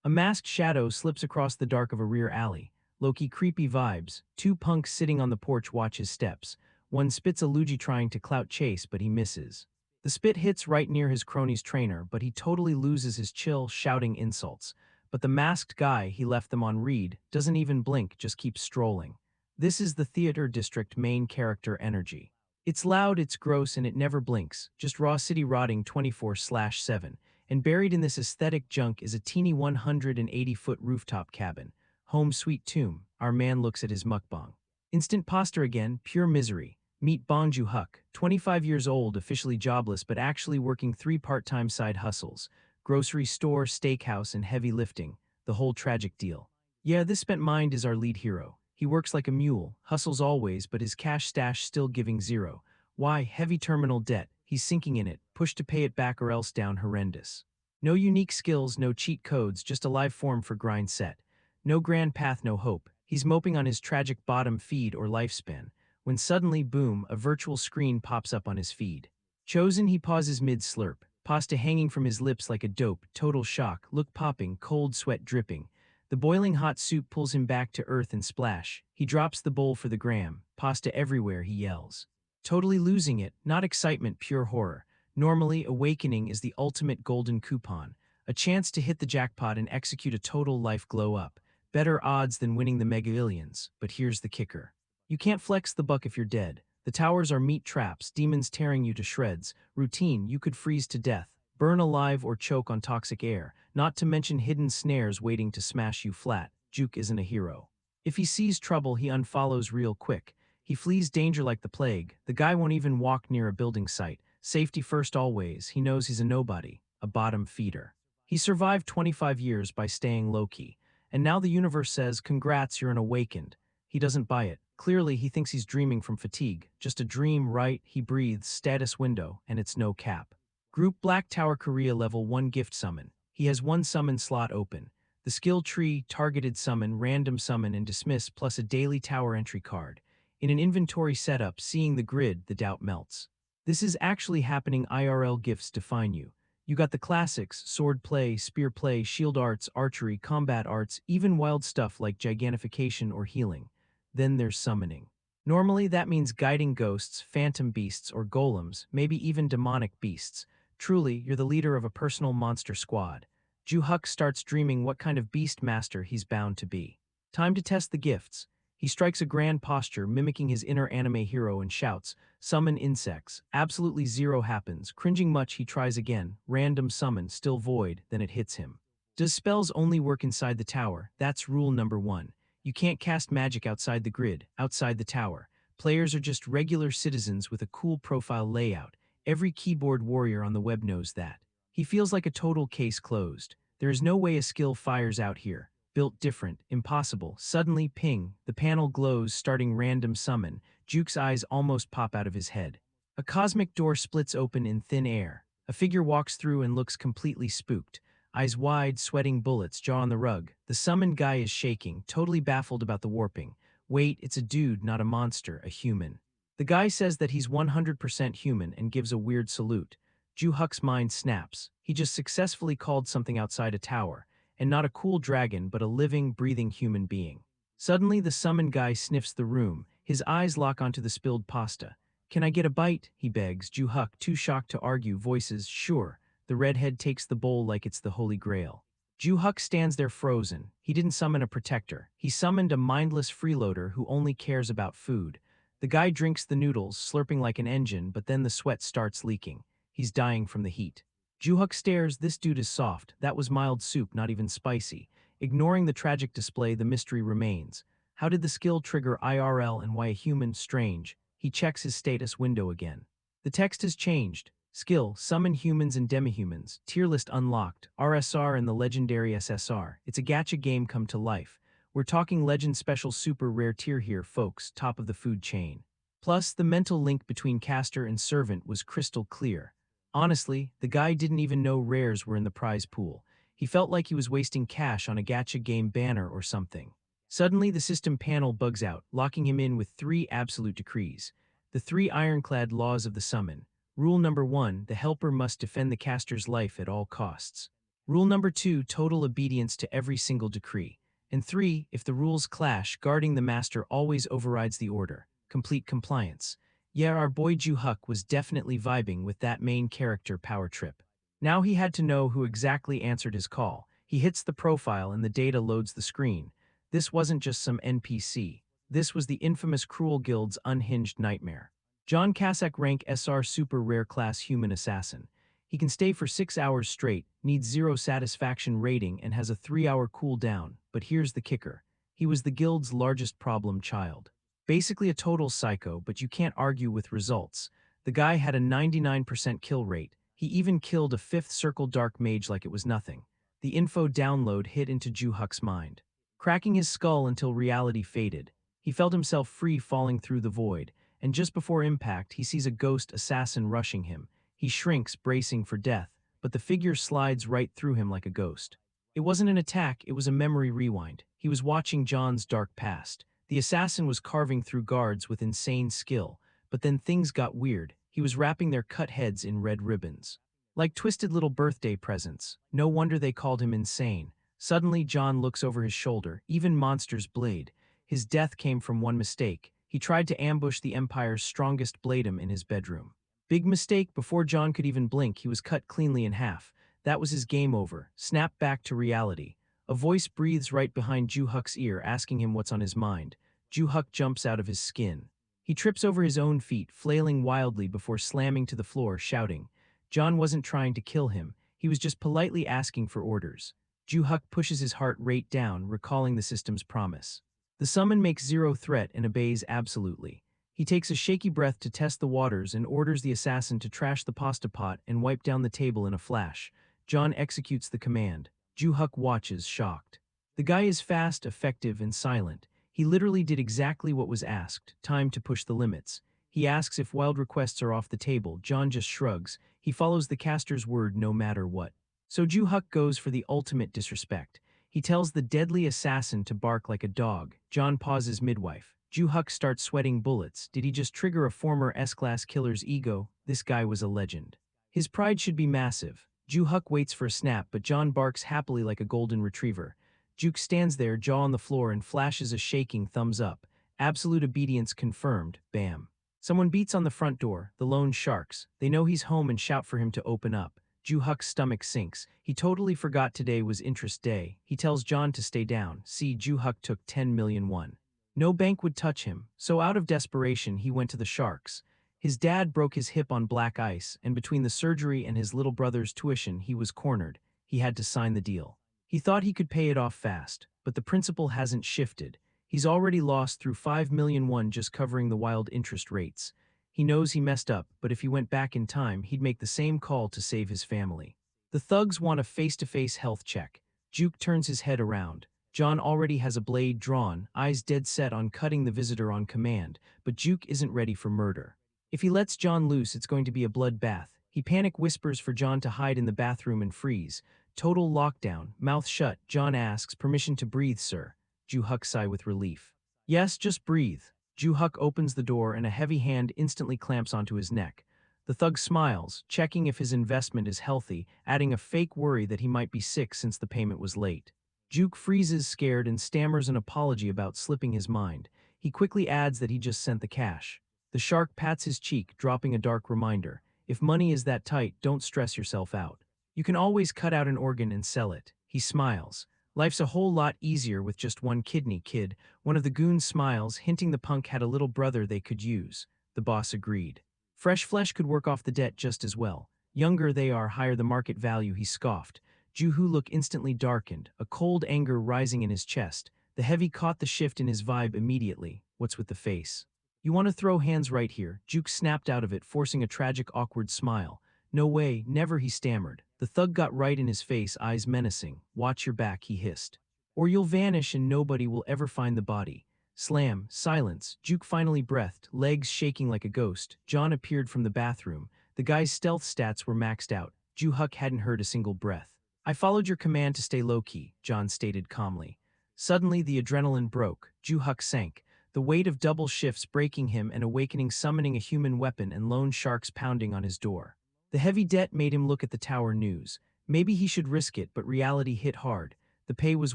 A masked shadow slips across the dark of a rear alley. Low-key creepy vibes. Two punks sitting on the porch watch his steps. One spits a loogie trying to clout chase, but he misses. The spit hits right near his crony's trainer, but he totally loses his chill, shouting insults. But the masked guy he left them on read doesn't even blink, just keeps strolling. This is the theater district main character energy. It's loud, it's gross, and it never blinks, just raw city rotting 24/7. And buried in this aesthetic junk is a teeny 180-foot rooftop cabin. Home sweet tomb. Our man looks at his mukbang. Instant pasta again, pure misery. Meet Bong Joon-hook, 25 years old, officially jobless but actually working 3 part-time side hustles. Grocery store, steakhouse, and heavy lifting. The whole tragic deal. Yeah, this spent mind is our lead hero. He works like a mule, hustles always, but his cash stash still giving zero. Why? Heavy terminal debt. He's sinking in it, pushed to pay it back or else down horrendous. No unique skills, no cheat codes, just a live form for grind set. No grand path, no hope. He's moping on his tragic bottom feed or lifespan, when suddenly, boom, a virtual screen pops up on his feed. Chosen, he pauses mid-slurp, pasta hanging from his lips like a dope, total shock, look popping, cold sweat dripping. The boiling hot soup pulls him back to earth and splash. He drops the bowl for the gram, pasta everywhere, he yells. Totally losing it, not excitement, pure horror. Normally, awakening is the ultimate golden coupon, a chance to hit the jackpot and execute a total life glow-up. Better odds than winning the mega millions, but here's the kicker. You can't flex the buck if you're dead. The towers are meat traps, demons tearing you to shreds. Routine, you could freeze to death, burn alive or choke on toxic air, not to mention hidden snares waiting to smash you flat. Juke isn't a hero. If he sees trouble, he unfollows real quick. He flees danger like the plague. The guy won't even walk near a building site. Safety first always. He knows he's a nobody, a bottom feeder. He survived 25 years by staying low-key. And now the universe says, congrats, you're an awakened. He doesn't buy it. Clearly, he thinks he's dreaming from fatigue. Just a dream, right? He breathes, status window, and it's no cap. Group Black Tower Korea level 1 gift summon. He has 1 summon slot open. The skill tree, targeted summon, random summon, and dismiss, plus a daily tower entry card. In an inventory setup, seeing the grid, the doubt melts. This is actually happening. IRL gifts define you. You got the classics, sword play, spear play, shield arts, archery, combat arts, even wild stuff like gigantification or healing. Then there's summoning. Normally that means guiding ghosts, phantom beasts, or golems, maybe even demonic beasts. Truly, you're the leader of a personal monster squad. Ju-hook starts dreaming what kind of beast master he's bound to be. Time to test the gifts. He strikes a grand posture, mimicking his inner anime hero, and shouts, summon insects. Absolutely zero happens. Cringing much, he tries again. Random summon, still void, then it hits him. Does spells only work inside the tower? That's rule number 1. You can't cast magic outside the grid, outside the tower. Players are just regular citizens with a cool profile layout. Every keyboard warrior on the web knows that. He feels like a total case closed. There is no way a skill fires out here. Built different, impossible. Suddenly, ping, the panel glows, starting random summon. Juke's eyes almost pop out of his head. A cosmic door splits open in thin air. A figure walks through and looks completely spooked. Eyes wide, sweating bullets, jaw on the rug. The summoned guy is shaking, totally baffled about the warping. Wait, it's a dude, not a monster, a human. The guy says that he's 100% human and gives a weird salute. Ju-hook's mind snaps. He just successfully called something outside a tower. And not a cool dragon, but a living, breathing human being. Suddenly, the summoned guy sniffs the room. His eyes lock onto the spilled pasta. Can I get a bite? He begs. Ju-hook, too shocked to argue, voices, sure. The redhead takes the bowl like it's the Holy Grail. Ju-hook stands there frozen. He didn't summon a protector. He summoned a mindless freeloader who only cares about food. The guy drinks the noodles, slurping like an engine, but then the sweat starts leaking. He's dying from the heat. Ju-hook stares. This dude is soft. That was mild soup, not even spicy. Ignoring the tragic display, the mystery remains. How did the skill trigger IRL and why a human? Strange. He checks his status window again. The text has changed. Skill, summon humans and demihumans. Tier list unlocked. RSR and the legendary SSR. It's a gacha game come to life. We're talking legend special super rare tier here, folks, top of the food chain. Plus, the mental link between caster and servant was crystal clear. Honestly, the guy didn't even know rares were in the prize pool. He felt like he was wasting cash on a gacha game banner or something. Suddenly, the system panel bugs out, locking him in with 3 absolute decrees. The 3 ironclad laws of the summon. Rule number 1, the helper must defend the caster's life at all costs. Rule number 2, total obedience to every single decree. And 3, if the rules clash, guarding the master always overrides the order. Complete compliance. Yeah, our boy Ju-Huk was definitely vibing with that main character power trip. Now he had to know who exactly answered his call. He hits the profile and the data loads the screen. This wasn't just some NPC. This was the infamous Cruel Guild's unhinged nightmare. John Kassak, rank SR super rare class human assassin. He can stay for 6 hours straight, needs 0 satisfaction rating and has a 3-hour cooldown, but here's the kicker. He was the guild's largest problem child. Basically a total psycho, but you can't argue with results. The guy had a 99% kill rate. He even killed a 5th circle dark mage like it was nothing. The info download hit into Ju-Huk's mind. Cracking his skull until reality faded, he felt himself free falling through the void, and just before impact he sees a ghost assassin rushing him. He shrinks, bracing for death, but the figure slides right through him like a ghost. It wasn't an attack, it was a memory rewind. He was watching John's dark past. The assassin was carving through guards with insane skill, but then things got weird. He was wrapping their cut heads in red ribbons. Like twisted little birthday presents. No wonder they called him insane. Suddenly John looks over his shoulder, even monsters blade. His death came from one mistake. He tried to ambush the Empire's strongest bladem in his bedroom. Big mistake. Before John could even blink, he was cut cleanly in half. That was his game over. Snap back to reality. A voice breathes right behind Ju-Huk's ear, asking him what's on his mind. Ju-Huk jumps out of his skin. He trips over his own feet, flailing wildly before slamming to the floor, shouting. John wasn't trying to kill him. He was just politely asking for orders. Ju-Huk pushes his heart rate down, recalling the system's promise. The summon makes 0 threat and obeys absolutely. He takes a shaky breath to test the waters and orders the assassin to trash the pasta pot and wipe down the table in a flash. John executes the command. Ju-Huk watches, shocked. The guy is fast, effective, and silent. He literally did exactly what was asked. Time to push the limits. He asks if wild requests are off the table. John just shrugs. He follows the caster's word no matter what. So Ju-Huk goes for the ultimate disrespect. He tells the deadly assassin to bark like a dog. John pauses midwife. Ju-Huk starts sweating bullets. Did he just trigger a former S-class killer's ego? This guy was a legend. His pride should be massive. Ju-Huk waits for a snap, but John barks happily like a golden retriever. Juke stands there, jaw on the floor, and flashes a shaking thumbs up. Absolute obedience confirmed. Bam. Someone beats on the front door, the lone sharks. They know he's home and shout for him to open up. Ju-Huk's stomach sinks. He totally forgot today was interest day. He tells John to stay down. See, Ju-Huk took 10 million won. No bank would touch him, so out of desperation he went to the sharks. His dad broke his hip on black ice, and between the surgery and his little brother's tuition he was cornered. He had to sign the deal. He thought he could pay it off fast, but the principal hasn't shifted. He's already lost through 5 million won just covering the wild interest rates. He knows he messed up, but if he went back in time he'd make the same call to save his family. The thugs want a face-to-face health check. Juke turns his head around. John already has a blade drawn, eyes dead set on cutting the visitor on command, but Juke isn't ready for murder. If he lets John loose, it's going to be a bloodbath. He panic whispers for John to hide in the bathroom and freeze. Total lockdown, mouth shut. John asks, permission to breathe, sir. Ju-Huk sigh with relief. Yes, just breathe. Ju-Huk opens the door and a heavy hand instantly clamps onto his neck. The thug smiles, checking if his investment is healthy, adding a fake worry that he might be sick since the payment was late. Juke freezes, scared, and stammers an apology about slipping his mind. He quickly adds that he just sent the cash. The shark pats his cheek, dropping a dark reminder. If money is that tight, don't stress yourself out. You can always cut out an organ and sell it. He smiles. Life's a whole lot easier with just one kidney, kid. One of the goons smiles, hinting the punk had a little brother they could use. The boss agreed. Fresh flesh could work off the debt just as well. Younger they are, higher the market value, he scoffed. Ju-Huk look instantly darkened, a cold anger rising in his chest. The heavy caught the shift in his vibe immediately. What's with the face? You want to throw hands right here? Juke snapped out of it, forcing a tragic, awkward smile. No way, never, he stammered. The thug got right in his face, eyes menacing. Watch your back, he hissed. Or you'll vanish and nobody will ever find the body. Slam, silence. Juke finally breathed, legs shaking like a ghost. John appeared from the bathroom. The guy's stealth stats were maxed out. Ju-Huk hadn't heard a single breath. I followed your command to stay low-key, John stated calmly. Suddenly the adrenaline broke. Ju-Huk sank, the weight of double shifts breaking him and awakening, summoning a human weapon and lone sharks pounding on his door. The heavy debt made him look at the tower news. Maybe he should risk it, but reality hit hard. The pay was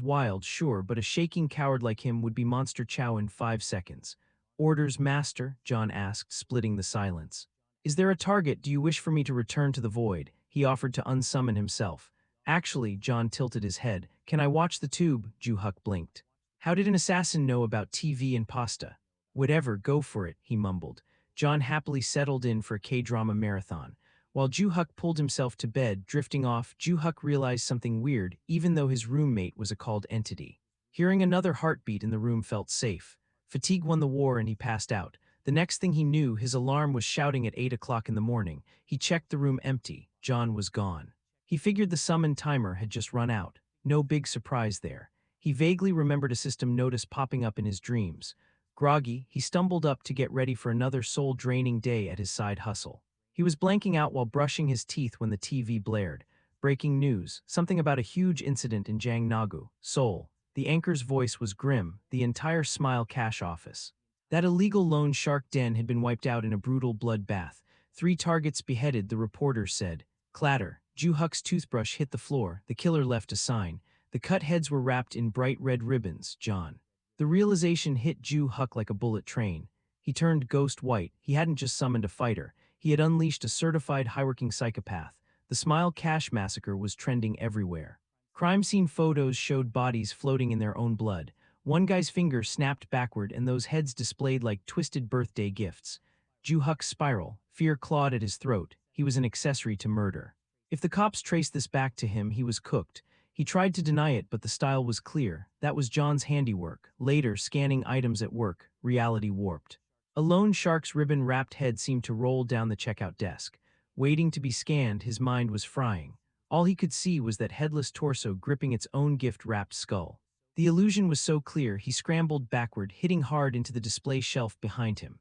wild, sure, but a shaking coward like him would be monster chow in 5 seconds. Orders, master? John asked, splitting the silence. Is there a target? Do you wish for me to return to the void? He offered to unsummon himself. Actually, John tilted his head. Can I watch the tube? Ju-Huk blinked. How did an assassin know about TV and pasta? Whatever, go for it, he mumbled. John happily settled in for a K-drama marathon. While Ju-Huk pulled himself to bed, drifting off, Ju-Huk realized something weird, even though his roommate was a called entity. Hearing another heartbeat in the room felt safe. Fatigue won the war and he passed out. The next thing he knew, his alarm was shouting at 8 o'clock in the morning. He checked the room empty. John was gone. He figured the summon timer had just run out. No big surprise there. He vaguely remembered a system notice popping up in his dreams. Groggy, he stumbled up to get ready for another soul-draining day at his side hustle. He was blanking out while brushing his teeth when the TV blared. Breaking news, something about a huge incident in Jangnagu, Seoul. The anchor's voice was grim, the entire Smile Cash office. That illegal loan shark den had been wiped out in a brutal bloodbath. 3 targets beheaded, the reporter said. Clatter. Ju-Huk's toothbrush hit the floor. The killer left a sign. The cut heads were wrapped in bright red ribbons. John. The realization hit Ju-Huk like a bullet train. He turned ghost white. He hadn't just summoned a fighter. He had unleashed a certified high-working psychopath. The Smile Cash massacre was trending everywhere. Crime scene photos showed bodies floating in their own blood. One guy's finger snapped backward and those heads displayed like twisted birthday gifts. Ju-Huk's spiral, fear clawed at his throat. He was an accessory to murder. If the cops traced this back to him, he was cooked. He tried to deny it, but the style was clear. That was John's handiwork. Later, scanning items at work, reality warped. A lone shark's ribbon-wrapped head seemed to roll down the checkout desk. Waiting to be scanned, his mind was frying. All he could see was that headless torso gripping its own gift-wrapped skull. The illusion was so clear, he scrambled backward, hitting hard into the display shelf behind him.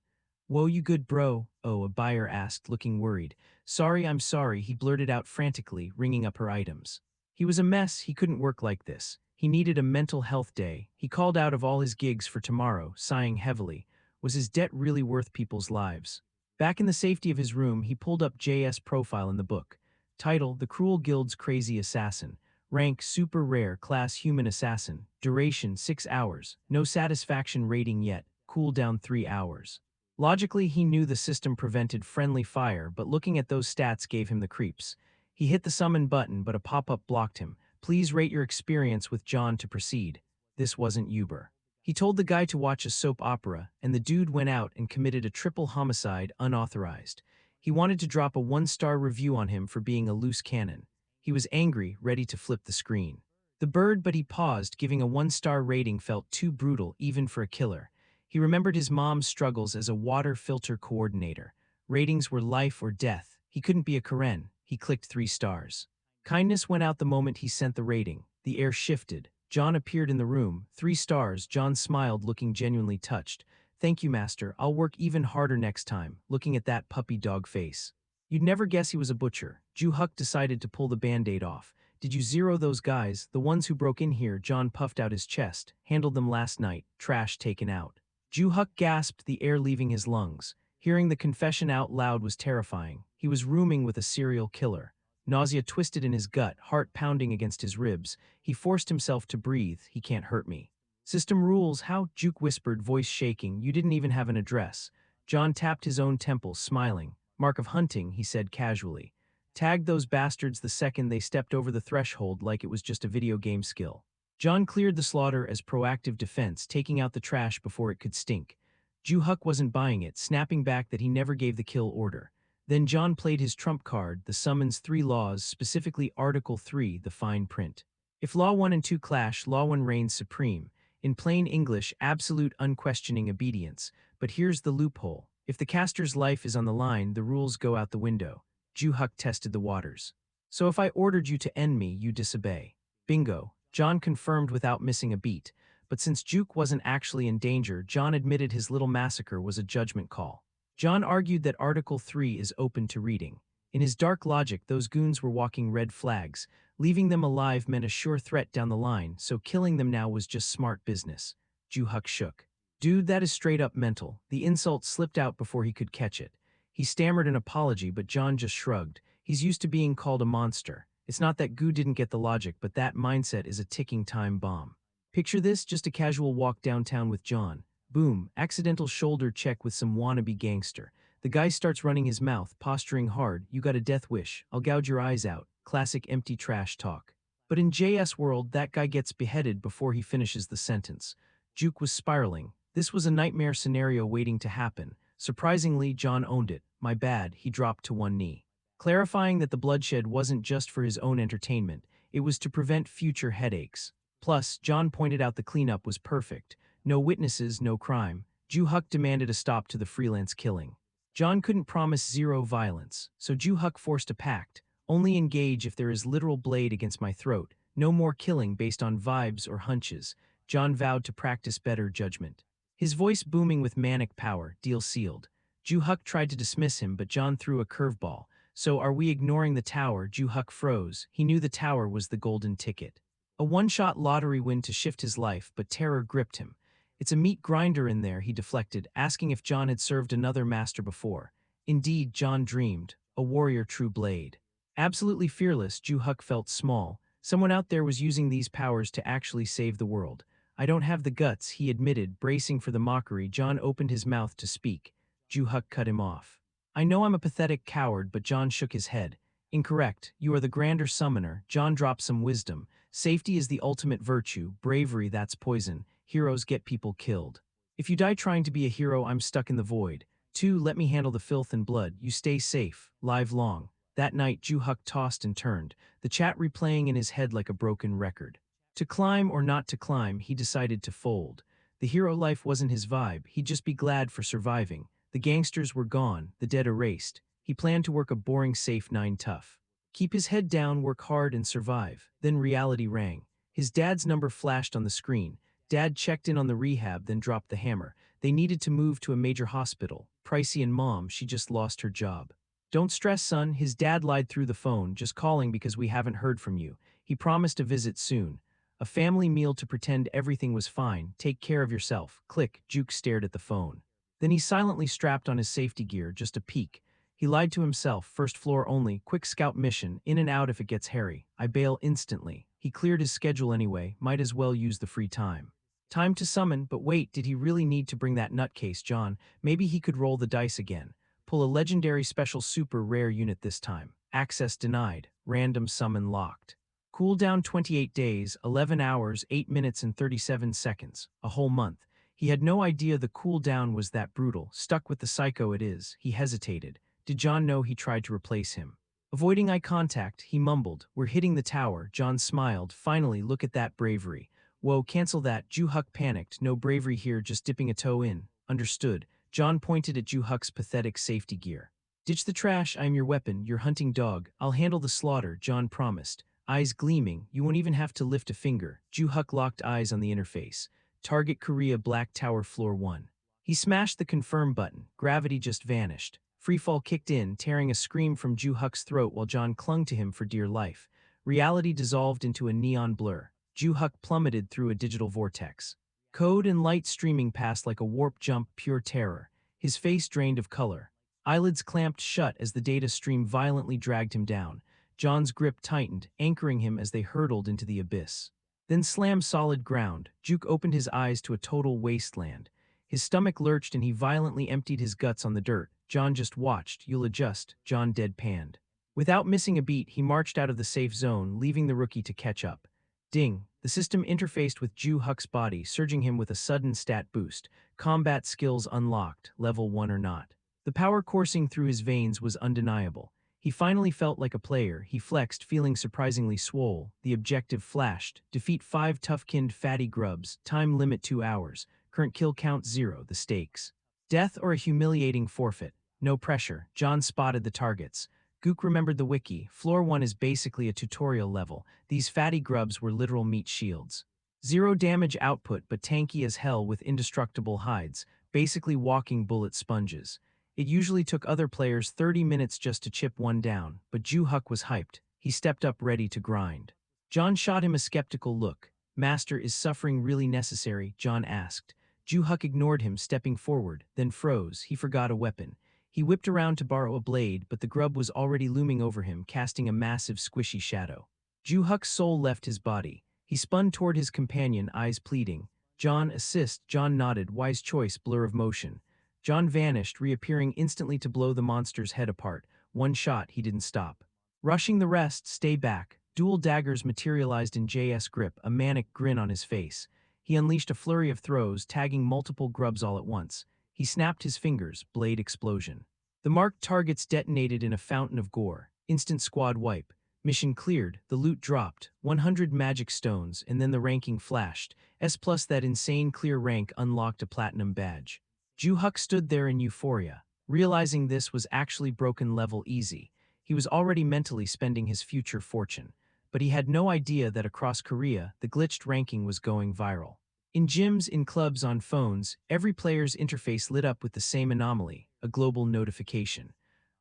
Whoa, you good bro? Oh, a buyer asked, looking worried. Sorry, I'm sorry, he blurted out frantically, ringing up her items. He was a mess, he couldn't work like this. He needed a mental health day. He called out of all his gigs for tomorrow, sighing heavily. Was his debt really worth people's lives? Back in the safety of his room, he pulled up JS profile in the book. Title, The Cruel Guild's Crazy Assassin. Rank, Super Rare, Class Human Assassin. Duration, 6 hours. No satisfaction rating yet. Cooldown 3 hours. Logically, he knew the system prevented friendly fire, but looking at those stats gave him the creeps. He hit the summon button, but a pop-up blocked him. Please rate your experience with John to proceed. This wasn't Uber. He told the guy to watch a soap opera, and the dude went out and committed a triple homicide unauthorized. He wanted to drop a 1-star review on him for being a loose cannon. He was angry, ready to flip the screen. The bird, but he paused, giving a 1-star rating felt too brutal even for a killer. He remembered his mom's struggles as a water filter coordinator. Ratings were life or death. He couldn't be a Karen. He clicked 3 stars. Kindness went out the moment he sent the rating. The air shifted. John appeared in the room. 3 stars. John smiled, looking genuinely touched. Thank you, master. I'll work even harder next time, looking at that puppy dog face. You'd never guess he was a butcher. Ju-Huk decided to pull the band-aid off. Did you zero those guys, the ones who broke in here? John puffed out his chest. Handled them last night. Trash taken out. Ju-Huk gasped, the air leaving his lungs. Hearing the confession out loud was terrifying. He was rooming with a serial killer. Nausea twisted in his gut, heart pounding against his ribs. He forced himself to breathe. He can't hurt me. System rules, how? Juke whispered, voice shaking. You didn't even have an address. John tapped his own temples, smiling. Mark of hunting, he said casually. Tagged those bastards the second they stepped over the threshold like it was just a video game skill. John cleared the slaughter as proactive defense, taking out the trash before it could stink. Ju-Huk wasn't buying it, snapping back that he never gave the kill order. Then John played his trump card, the summon's 3 laws, specifically Article 3, the fine print. If Law 1 and 2 clash, Law 1 reigns supreme. In plain English, absolute unquestioning obedience. But here's the loophole. If the caster's life is on the line, the rules go out the window. Ju-Huk tested the waters. So if I ordered you to end me, you disobey. Bingo. John confirmed without missing a beat. But since Juke wasn't actually in danger, John admitted his little massacre was a judgment call. John argued that Article 3 is open to reading. In his dark logic, those goons were walking red flags. Leaving them alive meant a sure threat down the line, so killing them now was just smart business. Ju-Huk shook. Dude, that is straight up mental. The insult slipped out before he could catch it. He stammered an apology, but John just shrugged. He's used to being called a monster. It's not that Gu didn't get the logic, but that mindset is a ticking time bomb. Picture this, just a casual walk downtown with John. Boom, accidental shoulder check with some wannabe gangster. The guy starts running his mouth, posturing hard. You got a death wish, I'll gouge your eyes out. Classic empty trash talk. But in JS world, that guy gets beheaded before he finishes the sentence. Juke was spiraling. This was a nightmare scenario waiting to happen. Surprisingly, John owned it. My bad, he dropped to one knee. Clarifying that the bloodshed wasn't just for his own entertainment, it was to prevent future headaches. Plus, John pointed out the cleanup was perfect. No witnesses, no crime. Ju-Huk demanded a stop to the freelance killing. John couldn't promise zero violence, so Ju-Huk forced a pact. Only engage if there is literal blade against my throat. No more killing based on vibes or hunches. John vowed to practice better judgment. His voice booming with manic power, deal sealed. Ju-Huk tried to dismiss him, but John threw a curveball. So are we ignoring the tower? Ju-Huk froze. He knew the tower was the golden ticket. A one-shot lottery win to shift his life, but terror gripped him. It's a meat grinder in there, he deflected, asking if John had served another master before. Indeed, John dreamed. A warrior true blade. Absolutely fearless, Ju-Huk felt small. Someone out there was using these powers to actually save the world. I don't have the guts, he admitted, bracing for the mockery. John opened his mouth to speak. Ju-Huk cut him off. I know I'm a pathetic coward, but John shook his head. Incorrect. You are the grander summoner. John dropped some wisdom. Safety is the ultimate virtue. Bravery, that's poison. Heroes get people killed. If you die trying to be a hero, I'm stuck in the void. 2. Let me handle the filth and blood. You stay safe. Live long. That night, Ju-Huk tossed and turned, the chat replaying in his head like a broken record. To climb or not to climb, he decided to fold. The hero life wasn't his vibe. He'd just be glad for surviving. The gangsters were gone, the dead erased. He planned to work a boring safe 9 tough. Keep his head down, work hard, and survive. Then reality rang. His dad's number flashed on the screen. Dad checked in on the rehab, then dropped the hammer. They needed to move to a major hospital. Pricey, and Mom, she just lost her job. Don't stress, son, his dad lied through the phone, just calling because we haven't heard from you. He promised a visit soon. A family meal to pretend everything was fine. Take care of yourself. Click. Juke stared at the phone. Then he silently strapped on his safety gear, just a peek. He lied to himself, first floor only, quick scout mission, in and out if it gets hairy. I bail instantly. He cleared his schedule anyway, might as well use the free time. Time to summon, but wait, did he really need to bring that nutcase, John? Maybe he could roll the dice again. Pull a legendary special super rare unit this time. Access denied. Random summon locked. Cooldown 28 days, 11 hours, 8 minutes and 37 seconds. A whole month. He had no idea the cooldown was that brutal. Stuck with the psycho it is. He hesitated. Did John know he tried to replace him? Avoiding eye contact, he mumbled, "We're hitting the tower." John smiled. Finally, look at that bravery. Whoa, cancel that. Ju-Huk panicked. No bravery here, just dipping a toe in. Understood. John pointed at Ju-Huk's pathetic safety gear. Ditch the trash, I'm your weapon, your hunting dog. I'll handle the slaughter, John promised. Eyes gleaming, you won't even have to lift a finger. Ju-Huk locked eyes on the interface. Target Korea Black Tower Floor 1. He smashed the confirm button. Gravity just vanished. Freefall kicked in, tearing a scream from Ju-Huk's throat while John clung to him for dear life. Reality dissolved into a neon blur. Ju-Huk plummeted through a digital vortex. Code and light streaming past like a warp jump, pure terror. His face drained of color. Eyelids clamped shut as the data stream violently dragged him down. John's grip tightened, anchoring him as they hurtled into the abyss. Then slammed solid ground. Juke opened his eyes to a total wasteland. His stomach lurched and he violently emptied his guts on the dirt. John just watched. You'll adjust, John deadpanned. Without missing a beat, he marched out of the safe zone, leaving the rookie to catch up. Ding. The system interfaced with Ju-Huk's body, surging him with a sudden stat boost. Combat skills unlocked, level 1 or not. The power coursing through his veins was undeniable. He finally felt like a player. He flexed, feeling surprisingly swole. The objective flashed. Defeat 5 tough-kinned fatty grubs. Time limit 2 hours. Current kill count 0. The stakes. Death or a humiliating forfeit. No pressure. John spotted the targets. Gook remembered the wiki. Floor 1 is basically a tutorial level. These fatty grubs were literal meat shields. 0 damage output but tanky as hell with indestructible hides. Basically walking bullet sponges. It usually took other players 30 minutes just to chip one down, but Ju-Huk was hyped. He stepped up ready to grind. John shot him a skeptical look. Master, is suffering really necessary? John asked. Ju-Huk ignored him, stepping forward, then froze. He forgot a weapon. He whipped around to borrow a blade, but the grub was already looming over him, casting a massive squishy shadow. Ju-Huk's soul left his body. He spun toward his companion, eyes pleading. John, assist. John nodded, wise choice, blur of motion. John vanished, reappearing instantly to blow the monster's head apart. One shot, he didn't stop. Rushing the rest, stay back. Dual daggers materialized in JS grip, a manic grin on his face. He unleashed a flurry of throws, tagging multiple grubs all at once. He snapped his fingers, blade explosion. The marked targets detonated in a fountain of gore. Instant squad wipe. Mission cleared, the loot dropped, 100 magic stones, and then the ranking flashed. S plus that insane clear rank unlocked a platinum badge. Ju-Huk stood there in euphoria. Realizing this was actually broken level easy, he was already mentally spending his future fortune. But he had no idea that across Korea, the glitched ranking was going viral. In gyms, in clubs, on phones, every player's interface lit up with the same anomaly, a global notification.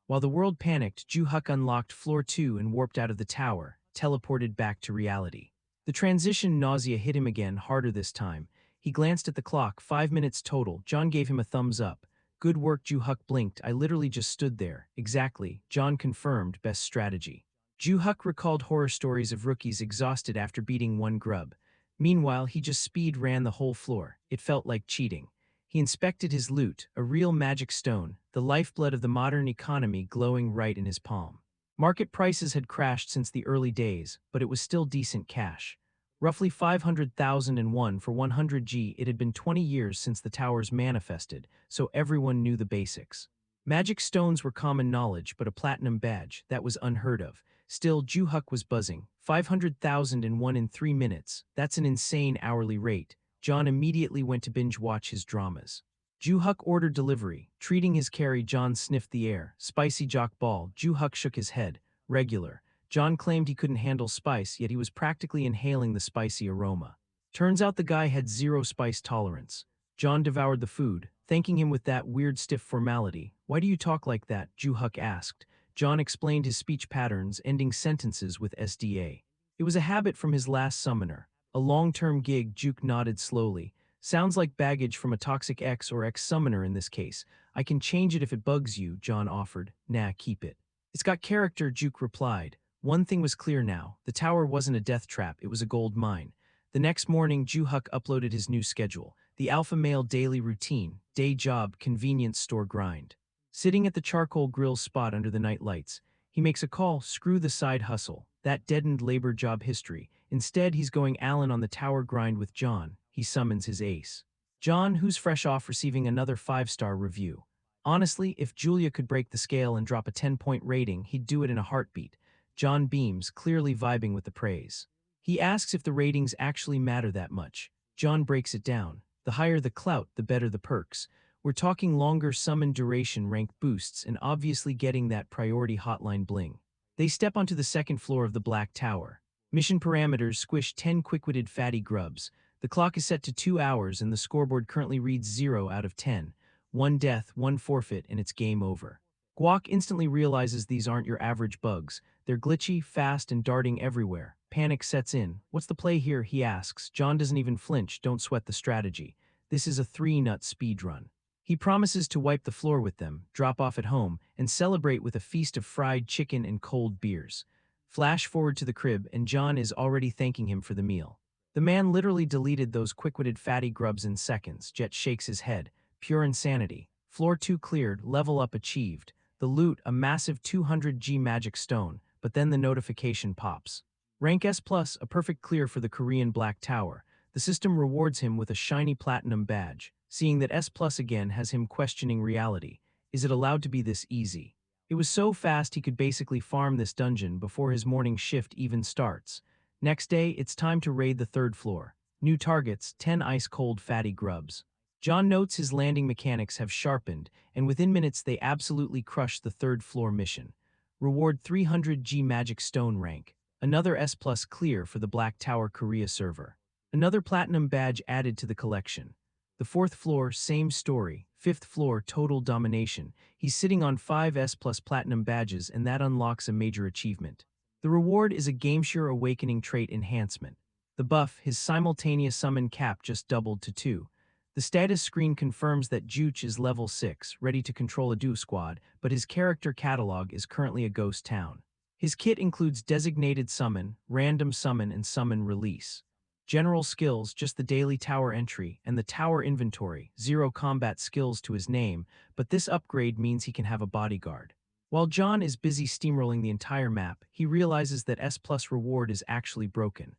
While the world panicked, Ju-Huk unlocked floor 2 and warped out of the tower, teleported back to reality. The transition nausea hit him again, harder this time. He glanced at the clock, 5 minutes total. John gave him a thumbs up. Good work, Ju-Huk blinked. I literally just stood there. Exactly, John confirmed, best strategy. Ju-Huk recalled horror stories of rookies exhausted after beating one grub. Meanwhile, he just speed ran the whole floor. It felt like cheating. He inspected his loot, a real magic stone, the lifeblood of the modern economy glowing right in his palm. Market prices had crashed since the early days, but it was still decent cash. Roughly 500,001 for 100 G. It had been 20 years since the towers manifested, so everyone knew the basics. Magic stones were common knowledge, but a platinum badge, that was unheard of. Still, Ju-Huk was buzzing. 500,001 in 3 minutes. That's an insane hourly rate. John immediately went to binge-watch his dramas. Ju-Huk ordered delivery. Treating his carry, John sniffed the air. Spicy jock ball. Ju-Huk shook his head. Regular. John claimed he couldn't handle spice, yet he was practically inhaling the spicy aroma. Turns out the guy had zero spice tolerance. John devoured the food, thanking him with that weird stiff formality. Why do you talk like that? Ju-Huk asked. John explained his speech patterns, ending sentences with SDA. It was a habit from his last summoner. A long-term gig. Juke nodded slowly. Sounds like baggage from a toxic ex or ex-summoner in this case. I can change it if it bugs you, John offered. Nah, keep it. It's got character, Juke replied. One thing was clear now. The tower wasn't a death trap, it was a gold mine. The next morning, Ju-Huk uploaded his new schedule. The alpha male daily routine, day job, convenience store grind. Sitting at the charcoal grill spot under the night lights, he makes a call, screw the side hustle, that deadened labor job history. Instead, he's going Allen on the tower grind with John. He summons his ace. John, who's fresh off receiving another 5-star review. Honestly, if Julia could break the scale and drop a 10-point rating, he'd do it in a heartbeat. John beams, clearly vibing with the praise. He asks if the ratings actually matter that much. John breaks it down. The higher the clout, the better the perks. We're talking longer summon duration, rank boosts, and obviously getting that priority hotline bling. They step onto the second floor of the Black Tower. Mission parameters: squish 10 quick-witted fatty grubs. The clock is set to 2 hours and the scoreboard currently reads 0 out of 10. 1 death, 1 forfeit, and it's game over. Guac instantly realizes these aren't your average bugs. They're glitchy, fast, and darting everywhere. Panic sets in. What's the play here? He asks. John doesn't even flinch. Don't sweat the strategy. This is a 3-nut speedrun. He promises to wipe the floor with them, drop off at home, and celebrate with a feast of fried chicken and cold beers. Flash forward to the crib, and John is already thanking him for the meal. The man literally deleted those quick-witted fatty grubs in seconds. Jet shakes his head. Pure insanity. Floor 2 cleared, level up achieved. The loot, a massive 200 G magic stone, but then the notification pops. Rank S+, a perfect clear for the Korean Black Tower. The system rewards him with a shiny platinum badge. Seeing that S+ again has him questioning reality. Is it allowed to be this easy? It was so fast he could basically farm this dungeon before his morning shift even starts. Next day, it's time to raid the 3rd floor. New targets, 10 ice-cold fatty grubs. John notes his landing mechanics have sharpened, and within minutes they absolutely crush the 3rd floor mission. Reward 300 G magic stone rank. Another S+ clear for the Black Tower Korea server. Another platinum badge added to the collection. The 4th floor, same story. 5th floor, total domination. He's sitting on 5 S+ platinum badges, and that unlocks a major achievement. The reward is a GameSure Awakening trait enhancement. The buff, his simultaneous summon cap, just doubled to 2. The The status screen confirms that Juch is level 6, ready to control a duo squad, but his character catalog is currently a ghost town. His kit includes designated summon, random summon, and summon release. General skills, just the daily tower entry, and the tower inventory, 0 combat skills to his name, but this upgrade means he can have a bodyguard. While John is busy steamrolling the entire map, he realizes that S plus reward is actually broken.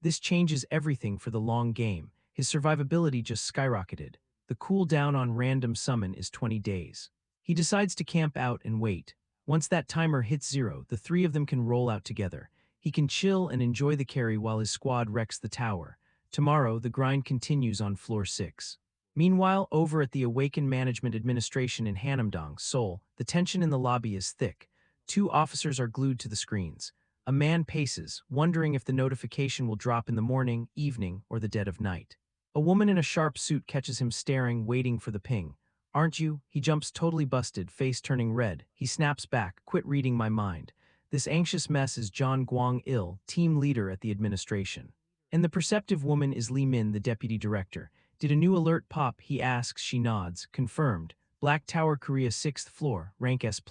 This changes everything for the long game. His survivability just skyrocketed. The cooldown on random summon is 20 days. He decides to camp out and wait. Once that timer hits 0, the three of them can roll out together. He can chill and enjoy the carry while his squad wrecks the tower. Tomorrow, the grind continues on floor 6. Meanwhile, over at the Awakened Management Administration in Hanamdong, Seoul, the tension in the lobby is thick. Two officers are glued to the screens. A man paces, wondering if the notification will drop in the morning, evening, or the dead of night. A woman in a sharp suit catches him staring, waiting for the ping. "Aren't you?" He jumps totally busted, face turning red. He snaps back, "Quit reading my mind." This anxious mess is John Gwang-il, team leader at the administration. And the perceptive woman is Lee Min, the deputy director. "Did a new alert pop?" he asks. She nods. "Confirmed. Black Tower, Korea, 6th floor, rank S+.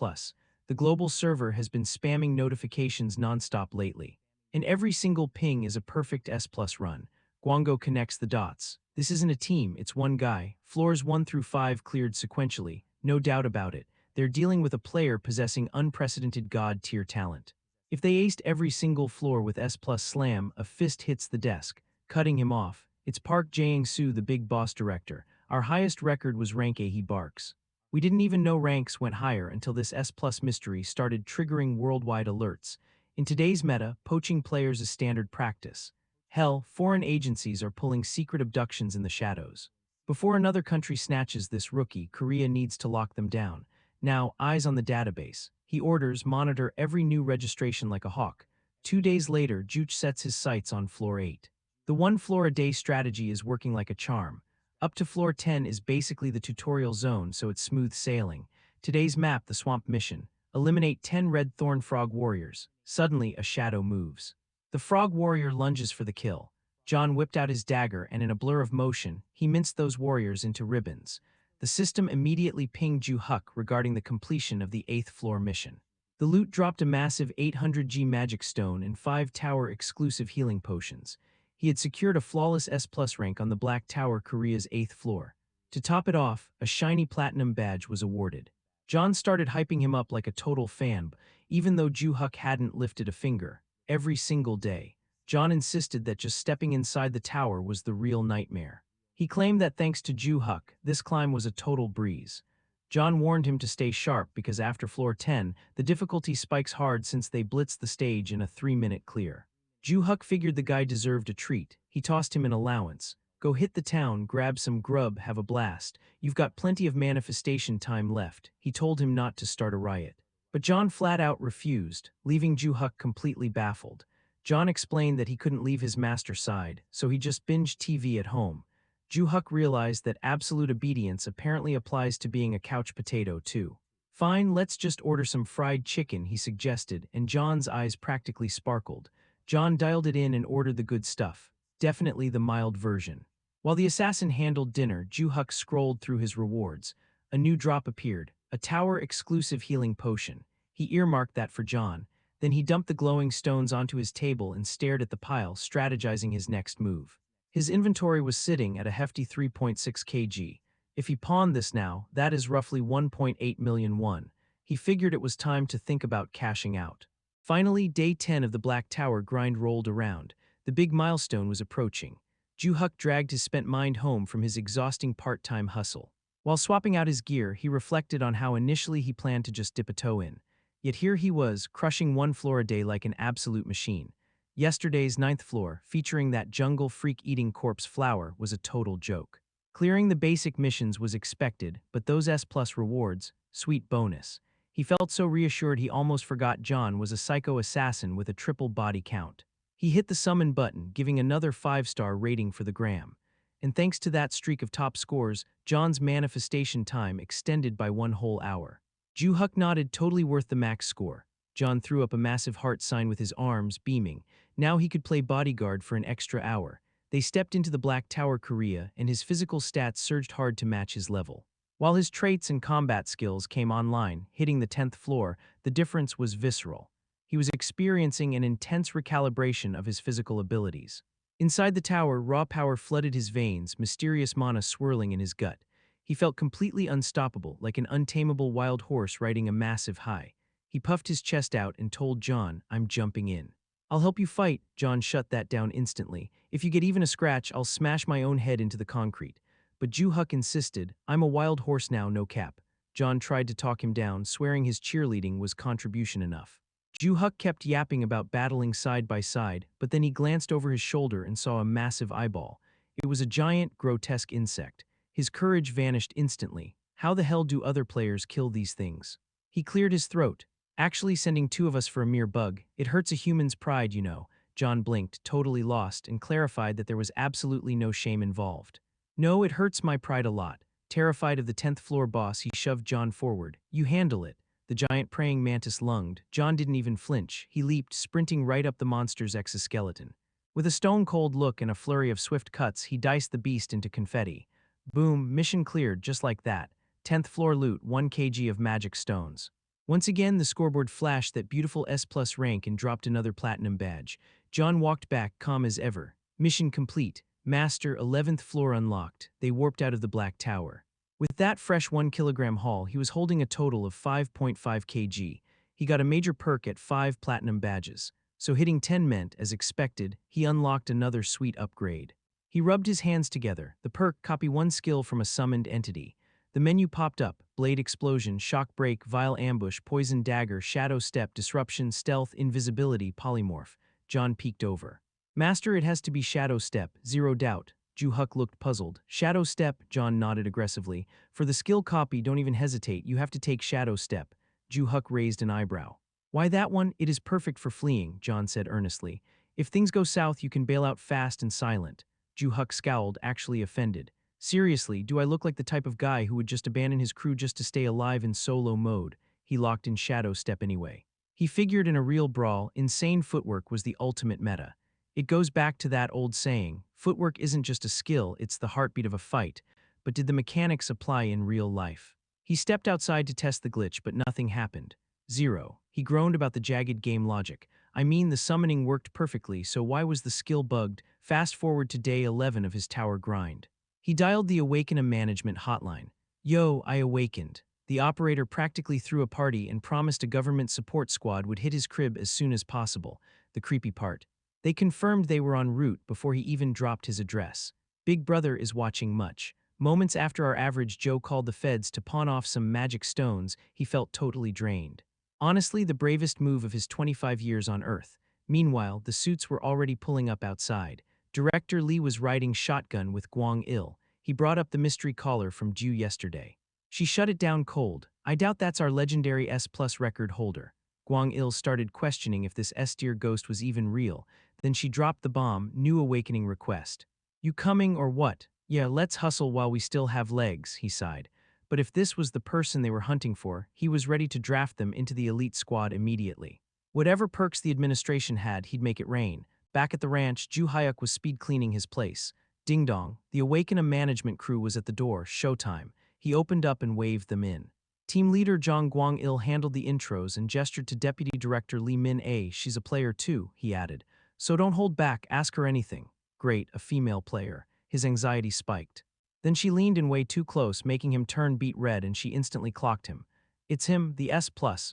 The global server has been spamming notifications nonstop lately. And every single ping is a perfect S+ run." Guango connects the dots. "This isn't a team, it's one guy. Floors 1 through 5 cleared sequentially, no doubt about it. They're dealing with a player possessing unprecedented god-tier talent. If they aced every single floor with S+ slam, a fist hits the desk, cutting him off. It's Park Jae-soo, the big boss director. Our highest record was rank A, he barks. We didn't even know ranks went higher until this S+ mystery started triggering worldwide alerts. In today's meta, poaching players is standard practice. Hell, foreign agencies are pulling secret abductions in the shadows. Before another country snatches this rookie, Korea needs to lock them down. Now, eyes on the database. He orders, monitor every new registration like a hawk. 2 days later, Juch sets his sights on floor 8. The one floor a day strategy is working like a charm. Up to floor 10 is basically the tutorial zone, so it's smooth sailing. Today's map, the swamp mission. Eliminate 10 red thorn frog warriors. Suddenly, a shadow moves. The frog warrior lunges for the kill. John whipped out his dagger, and in a blur of motion, he minced those warriors into ribbons. The system immediately pinged Ju-Huk regarding the completion of the 8th floor mission. The loot dropped a massive 800G magic stone and 5 tower exclusive healing potions. He had secured a flawless S+ rank on the Black Tower, Korea's 8th floor. To top it off, a shiny platinum badge was awarded. John started hyping him up like a total fan, even though Ju-Huk hadn't lifted a finger. Every single day, John insisted that just stepping inside the tower was the real nightmare. He claimed that thanks to Ju-Huk, this climb was a total breeze. John warned him to stay sharp because after floor 10, the difficulty spikes hard since they blitzed the stage in a 3-minute clear. Ju-Huk figured the guy deserved a treat. He tossed him an allowance. "Go hit the town, grab some grub, have a blast. You've got plenty of manifestation time left." He told him not to start a riot. But John flat out refused, leaving Ju-Huk completely baffled. John explained that he couldn't leave his master's side, so he just binged TV at home. Ju-Huk realized that absolute obedience apparently applies to being a couch potato too. "Fine, let's just order some fried chicken," he suggested, and John's eyes practically sparkled. John dialed it in and ordered the good stuff. Definitely the mild version. While the assassin handled dinner, Ju-Huk scrolled through his rewards. A new drop appeared, a tower-exclusive healing potion. He earmarked that for John. Then he dumped the glowing stones onto his table and stared at the pile, strategizing his next move. His inventory was sitting at a hefty 3.6 kg. If he pawned this now, that is roughly 1.8 million won. He figured it was time to think about cashing out. Finally, day 10 of the Black Tower grind rolled around. The big milestone was approaching. Ju-Huk dragged his spent mind home from his exhausting part-time hustle. While swapping out his gear, he reflected on how initially he planned to just dip a toe in. Yet here he was, crushing 1 floor a day like an absolute machine. Yesterday's 9th floor, featuring that jungle freak eating corpse flower, was a total joke. Clearing the basic missions was expected, but those S+ rewards, sweet bonus. He felt so reassured he almost forgot John was a psycho assassin with a triple body count. He hit the summon button, giving another 5-star rating for the gram. And thanks to that streak of top scores, John's manifestation time extended by 1 whole hour. Ju-Huk nodded, totally worth the max score. John threw up a massive heart sign with his arms, beaming. Now he could play bodyguard for an extra hour. They stepped into the Black Tower Korea, and his physical stats surged hard to match his level. While his traits and combat skills came online, hitting the 10th floor, the difference was visceral. He was experiencing an intense recalibration of his physical abilities. Inside the tower, raw power flooded his veins, mysterious mana swirling in his gut. He felt completely unstoppable, like an untamable wild horse riding a massive high. He puffed his chest out and told John, "I'm jumping in." "I'll help you fight." John shut that down instantly. "If you get even a scratch, I'll smash my own head into the concrete." But Ju-Huck insisted, "I'm a wild horse now, no cap." John tried to talk him down, swearing his cheerleading was contribution enough. Ju-Huck kept yapping about battling side by side, but then he glanced over his shoulder and saw a massive eyeball. It was a giant, grotesque insect. His courage vanished instantly. How the hell do other players kill these things? He cleared his throat. "Actually sending two of us for a mere bug. It hurts a human's pride, you know." John blinked, totally lost, and clarified that there was absolutely no shame involved. "No, it hurts my pride a lot." Terrified of the 10th floor boss, he shoved John forward. "You handle it." The giant praying mantis lunged. John didn't even flinch. He leaped, sprinting right up the monster's exoskeleton. With a stone-cold look and a flurry of swift cuts, he diced the beast into confetti. Boom, mission cleared, just like that. 10th floor loot, 1 kg of magic stones. Once again, the scoreboard flashed that beautiful S+ rank and dropped another platinum badge. John walked back, calm as ever. Mission complete. Master, 11th floor unlocked. They warped out of the Black Tower. With that fresh 1 kilogram haul, he was holding a total of 5.5 kg. He got a major perk at 5 platinum badges. So hitting 10 meant, as expected, he unlocked another sweet upgrade. He rubbed his hands together. The perk, copy 1 skill from a summoned entity. The menu popped up: Blade Explosion, Shock Break, Vile Ambush, Poison Dagger, Shadow Step, Disruption, Stealth, Invisibility, Polymorph. John peeked over. "Master, it has to be Shadow Step, zero doubt." Ju-Huck looked puzzled. "Shadow Step," John nodded aggressively. "For the skill copy, don't even hesitate, you have to take Shadow Step." Ju-Huck raised an eyebrow. "Why that one? It is perfect for fleeing," John said earnestly. "If things go south, you can bail out fast and silent." Ju-Huck scowled, actually offended. "Seriously, do I look like the type of guy who would just abandon his crew just to stay alive in solo mode?" He locked in Shadow Step anyway. He figured in a real brawl, insane footwork was the ultimate meta. It goes back to that old saying, footwork isn't just a skill, it's the heartbeat of a fight. But did the mechanics apply in real life? He stepped outside to test the glitch, but nothing happened. Zero. He groaned about the jagged game logic. I mean, the summoning worked perfectly, so why was the skill bugged? Fast forward to day 11 of his tower grind. He dialed the Awaken a management hotline. "Yo, I awakened." The operator practically threw a party and promised a government support squad would hit his crib as soon as possible. The creepy part: they confirmed they were en route before he even dropped his address. Big Brother is watching much. Moments after our average Joe called the feds to pawn off some magic stones, he felt totally drained. Honestly, the bravest move of his 25 years on Earth. Meanwhile, the suits were already pulling up outside. Director Lee was riding shotgun with Gwang-il. He brought up the mystery caller from Ju yesterday. She shut it down cold. "I doubt that's our legendary S+ record holder." Gwang-il started questioning if this S-tier ghost was even real. Then she dropped the bomb: "New awakening request." "You coming or what?" "Yeah, let's hustle while we still have legs," he sighed. But if this was the person they were hunting for, he was ready to draft them into the elite squad immediately. Whatever perks the administration had, he'd make it rain. Back at the ranch, Ju-Hyuk was speed cleaning his place. Ding dong, the Awaken a management crew was at the door. Showtime. He opened up and waved them in. Team leader Zhang Guang-il handled the intros and gestured to Deputy Director Lee Min-a. "She's a player too," he added. "So don't hold back, ask her anything." Great, a female player. His anxiety spiked. Then she leaned in way too close, making him turn beet red, and she instantly clocked him. "It's him, the S+,"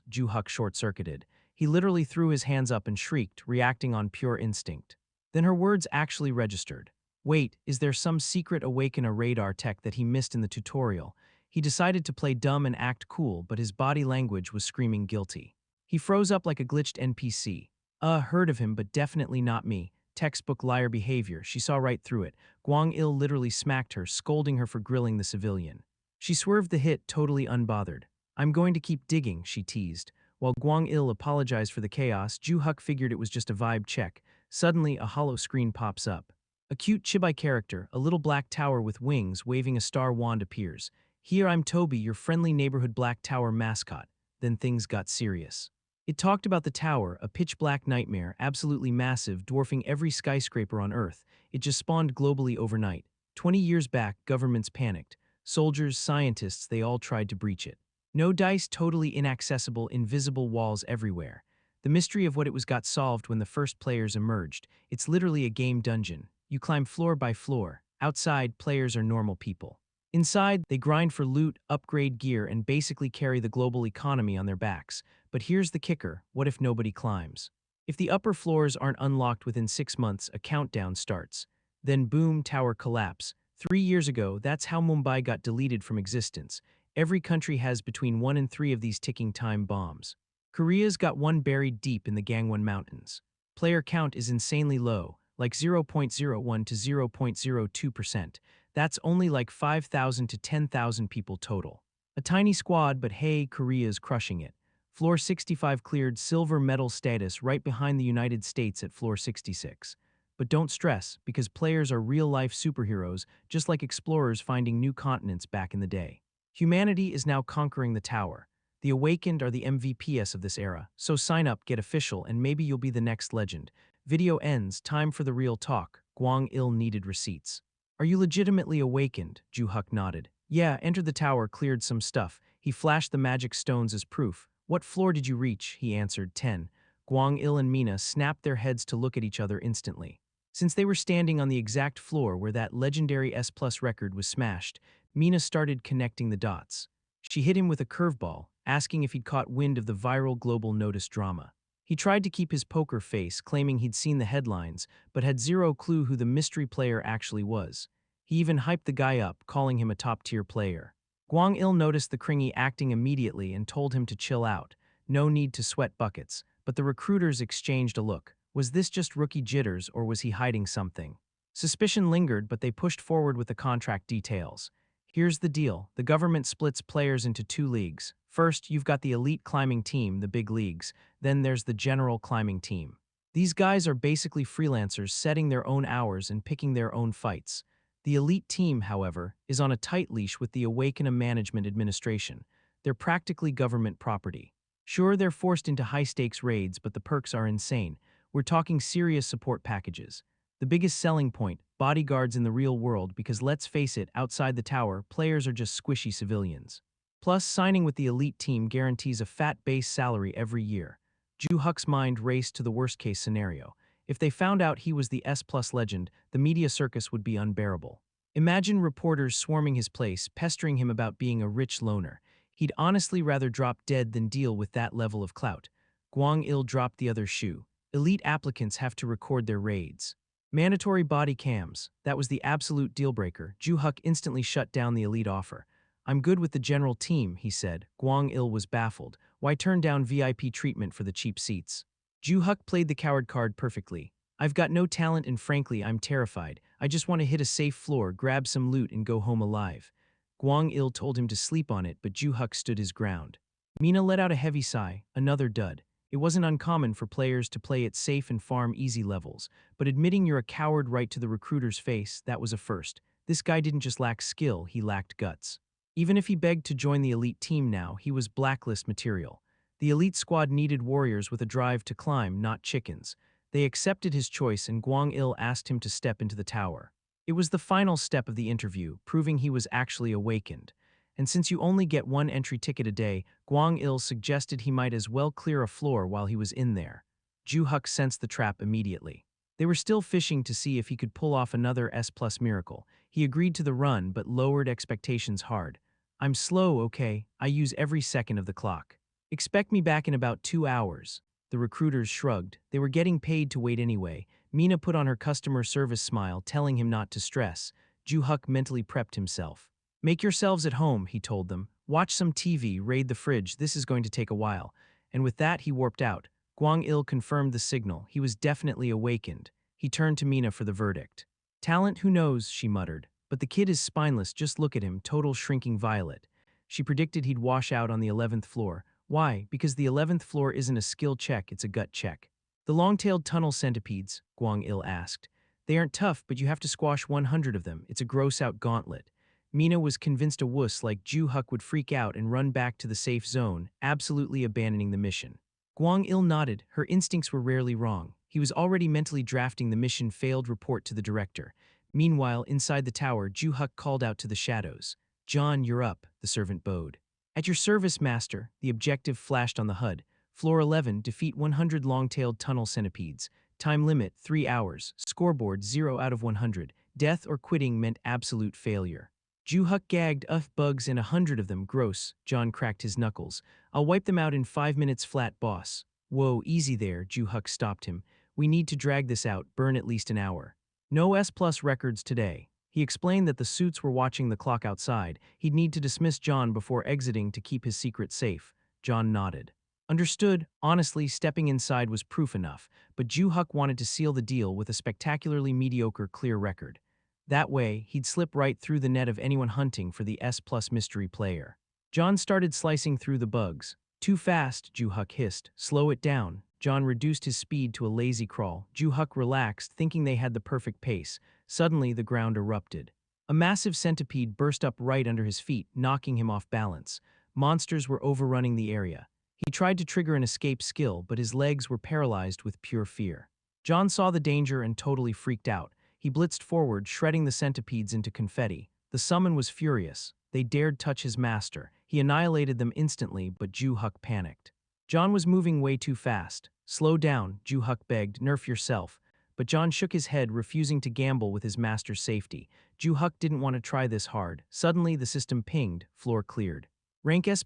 Ju-Huck short-circuited. He literally threw his hands up and shrieked, reacting on pure instinct. Then her words actually registered. Wait, is there some secret Awaken a radar tech that he missed in the tutorial? He decided to play dumb and act cool, but his body language was screaming guilty. He froze up like a glitched NPC. Heard of him, but definitely not me." Textbook liar behavior. She saw right through it. Gwang-il literally smacked her, scolding her for grilling the civilian. She swerved the hit, totally unbothered. "I'm going to keep digging," she teased. While Gwang-il apologized for the chaos, Ju-Huck figured it was just a vibe check. Suddenly, a hollow screen pops up. A cute chibi character, a little black tower with wings waving a star wand appears. "Here I'm Toby, your friendly neighborhood Black Tower mascot." Then things got serious. It talked about the tower, a pitch-black nightmare, absolutely massive, dwarfing every skyscraper on Earth. It just spawned globally overnight. 20 years back, governments panicked. Soldiers, scientists, they all tried to breach it. No dice, totally inaccessible, invisible walls everywhere. The mystery of what it was got solved when the first players emerged. It's literally a game dungeon. You climb floor by floor. Outside, players are normal people. Inside, they grind for loot, upgrade gear, and basically carry the global economy on their backs. But here's the kicker, what if nobody climbs? If the upper floors aren't unlocked within 6 months, a countdown starts. Then boom, tower collapse. 3 years ago, that's how Mumbai got deleted from existence. Every country has between 1 and 3 of these ticking time bombs. Korea's got one buried deep in the Gangwon Mountains. Player count is insanely low, like 0.01 to 0.02%. That's only like 5,000 to 10,000 people total. A tiny squad, but hey, Korea's crushing it. Floor 65 cleared silver medal status right behind the United States at floor 66. But don't stress, because players are real-life superheroes, just like explorers finding new continents back in the day. Humanity is now conquering the tower. The Awakened are the MVPs of this era, so sign up, get official, and maybe you'll be the next legend. Video ends, time for the real talk. Gwang-il needed receipts. Are you legitimately awakened? Ju-Huk nodded. Yeah, entered the tower, cleared some stuff. He flashed the magic stones as proof. What floor did you reach? He answered, 10. Gwang-il and Mina snapped their heads to look at each other instantly. Since they were standing on the exact floor where that legendary S+ record was smashed, Mina started connecting the dots. She hit him with a curveball, asking if he'd caught wind of the viral global notice drama. He tried to keep his poker face, claiming he'd seen the headlines, but had zero clue who the mystery player actually was. He even hyped the guy up, calling him a top-tier player. Gwang-il noticed the Kringy acting immediately and told him to chill out. No need to sweat buckets, but the recruiters exchanged a look. Was this just rookie jitters, or was he hiding something? Suspicion lingered, but they pushed forward with the contract details. Here's the deal. The government splits players into 2 leagues. First, you've got the elite climbing team, the big leagues. Then there's the general climbing team. These guys are basically freelancers setting their own hours and picking their own fights. The elite team, however, is on a tight leash with the Awaken Management Administration. They're practically government property. Sure, they're forced into high-stakes raids, but the perks are insane. We're talking serious support packages. The biggest selling point, bodyguards in the real world, because let's face it, outside the tower, players are just squishy civilians. Plus, signing with the elite team guarantees a fat base salary every year. Ju-Huk's mind raced to the worst-case scenario. If they found out he was the S+ legend, the media circus would be unbearable. Imagine reporters swarming his place, pestering him about being a rich loner. He'd honestly rather drop dead than deal with that level of clout. Gwang-il dropped the other shoe. Elite applicants have to record their raids. Mandatory body cams, that was the absolute deal-breaker. Ju-Huk instantly shut down the elite offer. I'm good with the general team, he said. Gwang-il was baffled. Why turn down VIP treatment for the cheap seats? Ju-Huk played the coward card perfectly. I've got no talent and frankly, I'm terrified. I just want to hit a safe floor, grab some loot, and go home alive. Gwang-il told him to sleep on it, but Ju-Huk stood his ground. Mina let out a heavy sigh, another dud. It wasn't uncommon for players to play at safe and farm easy levels, but admitting you're a coward right to the recruiter's face, that was a first. This guy didn't just lack skill, he lacked guts. Even if he begged to join the elite team now, he was blacklist material. The elite squad needed warriors with a drive to climb, not chickens. They accepted his choice and Gwang-il asked him to step into the tower. It was the final step of the interview, proving he was actually awakened. And since you only get one entry ticket a day, Gwang-il suggested he might as well clear a floor while he was in there. Ju-Huk sensed the trap immediately. They were still fishing to see if he could pull off another S+ miracle. He agreed to the run, but lowered expectations hard. I'm slow, okay? I use every second of the clock. Expect me back in about 2 hours. The recruiters shrugged. They were getting paid to wait anyway. Mina put on her customer service smile, telling him not to stress. Ju-Huk mentally prepped himself. Make yourselves at home, he told them. Watch some TV, raid the fridge, this is going to take a while. And with that, he warped out. Gwang-il confirmed the signal. He was definitely awakened. He turned to Mina for the verdict. Talent, who knows, she muttered. But the kid is spineless, just look at him, total shrinking violet. She predicted he'd wash out on the 11th floor. Why? Because the 11th floor isn't a skill check, it's a gut check. The long-tailed tunnel centipedes, Gwang-il asked. They aren't tough, but you have to squash 100 of them. It's a gross-out gauntlet. Mina was convinced a wuss like Ju-Huk would freak out and run back to the safe zone, absolutely abandoning the mission. Guang Il nodded. Her instincts were rarely wrong. He was already mentally drafting the mission failed report to the director. Meanwhile, inside the tower, Ju Huk called out to the shadows. John, you're up, the servant bowed. At your service, master, the objective flashed on the HUD. Floor 11, defeat 100 long-tailed tunnel centipedes. Time limit, 3 hours. Scoreboard, 0 out of 100. Death or quitting meant absolute failure. Ju Huk gagged, bugs and 100 of them, gross. John cracked his knuckles. I'll wipe them out in 5 minutes flat, boss. Whoa, easy there, Ju Huk stopped him. We need to drag this out, burn at least an hour. No S+ records today. He explained that the suits were watching the clock outside. He'd need to dismiss John before exiting to keep his secret safe. John nodded. Understood. Honestly, stepping inside was proof enough, but Ju Huk wanted to seal the deal with a spectacularly mediocre clear record. That way, he'd slip right through the net of anyone hunting for the S+ mystery player. John started slicing through the bugs. Too fast, Ju Huk hissed. Slow it down. John reduced his speed to a lazy crawl. Ju Huk relaxed, thinking they had the perfect pace. Suddenly, the ground erupted. A massive centipede burst up right under his feet, knocking him off balance. Monsters were overrunning the area. He tried to trigger an escape skill, but his legs were paralyzed with pure fear. John saw the danger and totally freaked out. He blitzed forward, shredding the centipedes into confetti. The summon was furious. They dared touch his master. He annihilated them instantly, but Ju Huk panicked. John was moving way too fast. Slow down, Ju Huk begged, nerf yourself. But John shook his head, refusing to gamble with his master's safety. Ju Huk didn't want to try this hard. Suddenly, the system pinged, floor cleared. Rank S+,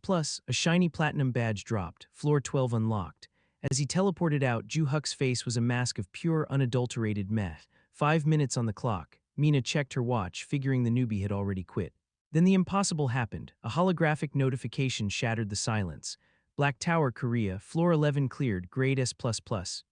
a shiny platinum badge dropped, floor 12 unlocked. As he teleported out, Ju Huk's face was a mask of pure, unadulterated meth. 5 minutes on the clock. Mina checked her watch, figuring the newbie had already quit. Then the impossible happened. A holographic notification shattered the silence. Black Tower, Korea, floor 11 cleared, grade S++.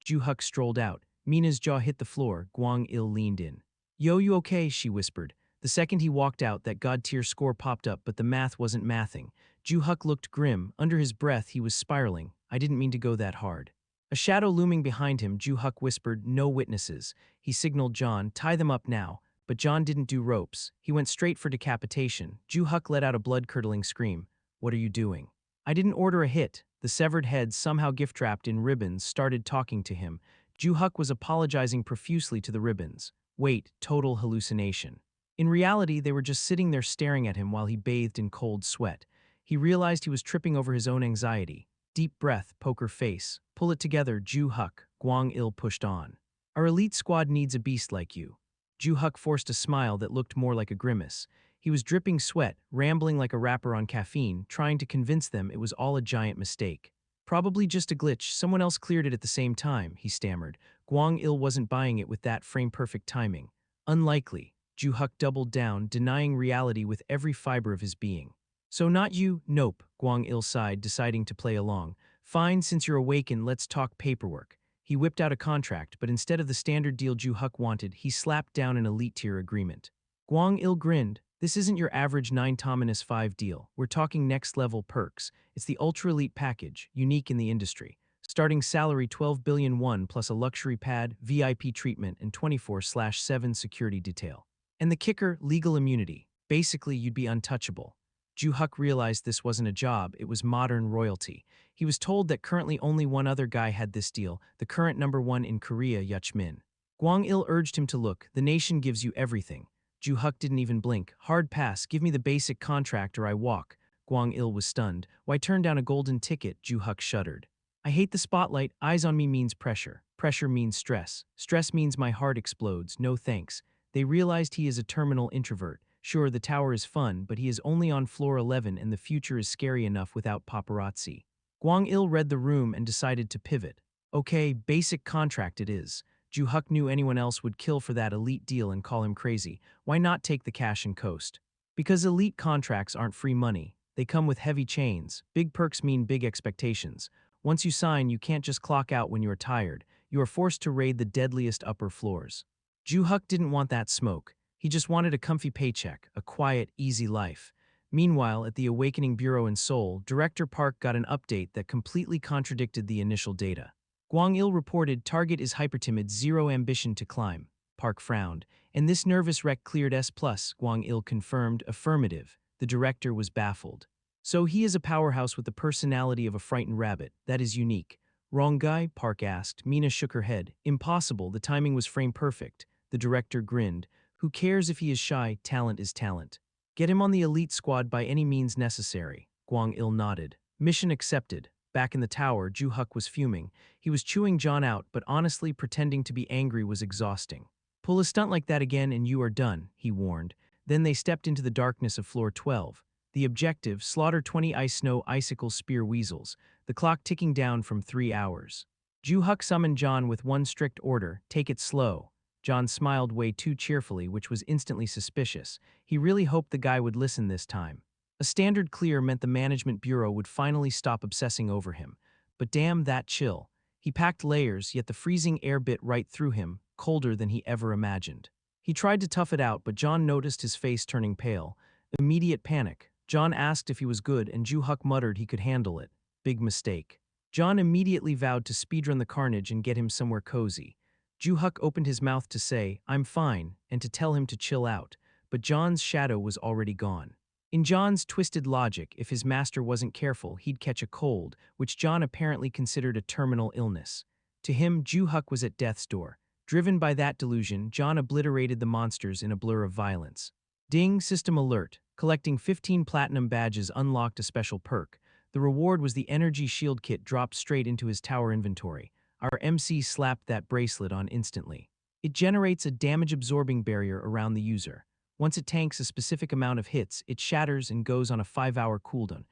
Ju Huk strolled out. Mina's jaw hit the floor. Guang Il leaned in. Yo, you okay? She whispered. The second he walked out, that god-tier score popped up, but the math wasn't mathing. Ju Huk looked grim. Under his breath, he was spiraling. I didn't mean to go that hard. A shadow looming behind him, Ju Huk whispered, no witnesses. He signaled John, tie them up now. But John didn't do ropes. He went straight for decapitation. Ju Huk let out a blood-curdling scream. What are you doing? I didn't order a hit. The severed head, somehow gift-wrapped in ribbons, started talking to him. Ju Huk was apologizing profusely to the ribbons. Wait, total hallucination. In reality, they were just sitting there staring at him while he bathed in cold sweat. He realized he was tripping over his own anxiety. Deep breath, poker face. Pull it together, Ju Huk. Guang Il pushed on. Our elite squad needs a beast like you. Ju Huk forced a smile that looked more like a grimace. He was dripping sweat, rambling like a rapper on caffeine, trying to convince them it was all a giant mistake. Probably just a glitch, someone else cleared it at the same time, he stammered. Guang Il wasn't buying it with that frame-perfect timing. Unlikely. Ju Huk doubled down, denying reality with every fiber of his being. So not you? Nope, Guang Il sighed, deciding to play along. Fine, since you're awakened, let's talk paperwork. He whipped out a contract, but instead of the standard deal Ju Huk wanted, he slapped down an elite-tier agreement. Guang Il grinned. This isn't your average 9-5 deal. We're talking next-level perks. It's the ultra-elite package, unique in the industry. Starting salary 12 billion won plus a luxury pad, VIP treatment, and 24/7 security detail. And the kicker, legal immunity. Basically, you'd be untouchable. Ju Huk realized this wasn't a job, it was modern royalty. He was told that currently only one other guy had this deal, the current #1 in Korea, Yuchmin. Guang Il urged him to look, the nation gives you everything. Ju Huk didn't even blink. Hard pass, give me the basic contract or I walk. Guang Il was stunned. Why turn down a golden ticket? Ju Huk shuddered. I hate the spotlight, eyes on me means pressure. Pressure means stress. Stress means my heart explodes, no thanks. They realized he is a terminal introvert. Sure, the tower is fun, but he is only on floor 11 and the future is scary enough without paparazzi. Guang Il read the room and decided to pivot. Okay, basic contract it is. Ju Huk knew anyone else would kill for that elite deal and call him crazy. Why not take the cash and coast? Because elite contracts aren't free money. They come with heavy chains. Big perks mean big expectations. Once you sign, you can't just clock out when you are tired. You are forced to raid the deadliest upper floors. Ju Huk didn't want that smoke. He just wanted a comfy paycheck, a quiet, easy life. Meanwhile, at the Awakening Bureau in Seoul, Director Park got an update that completely contradicted the initial data. Guang Il reported target is hypertimid, zero ambition to climb. Park frowned. And this nervous wreck cleared S+, Guang Il confirmed, affirmative. The director was baffled. So he is a powerhouse with the personality of a frightened rabbit. That is unique. Wrong guy? Park asked. Mina shook her head. Impossible, the timing was frame perfect. The director grinned. Who cares if he is shy? Talent is talent. Get him on the elite squad by any means necessary. Gwang-il nodded. Mission accepted. Back in the tower, Ju-Huk was fuming. He was chewing John out, but honestly, pretending to be angry was exhausting. Pull a stunt like that again and you are done, he warned. Then they stepped into the darkness of floor 12. The objective, slaughter 20 ice snow icicle spear weasels, the clock ticking down from 3 hours. Ju-Huk summoned John with one strict order, take it slow. John smiled way too cheerfully, which was instantly suspicious. He really hoped the guy would listen this time. A standard clear meant the management bureau would finally stop obsessing over him. But damn that chill. He packed layers, yet the freezing air bit right through him, colder than he ever imagined. He tried to tough it out, but John noticed his face turning pale. Immediate panic. John asked if he was good, and Ju-Huk muttered he could handle it. Big mistake. John immediately vowed to speedrun the carnage and get him somewhere cozy. Ju-Huk opened his mouth to say, I'm fine, and to tell him to chill out, but John's shadow was already gone. In John's twisted logic, if his master wasn't careful, he'd catch a cold, which John apparently considered a terminal illness. To him, Ju-Huk was at death's door. Driven by that delusion, John obliterated the monsters in a blur of violence. Ding, system alert. Collecting 15 platinum badges unlocked a special perk. The reward was the energy shield kit dropped straight into his tower inventory. Our MC slapped that bracelet on instantly. It generates a damage-absorbing barrier around the user. Once it tanks a specific amount of hits, it shatters and goes on a 5-hour cooldown.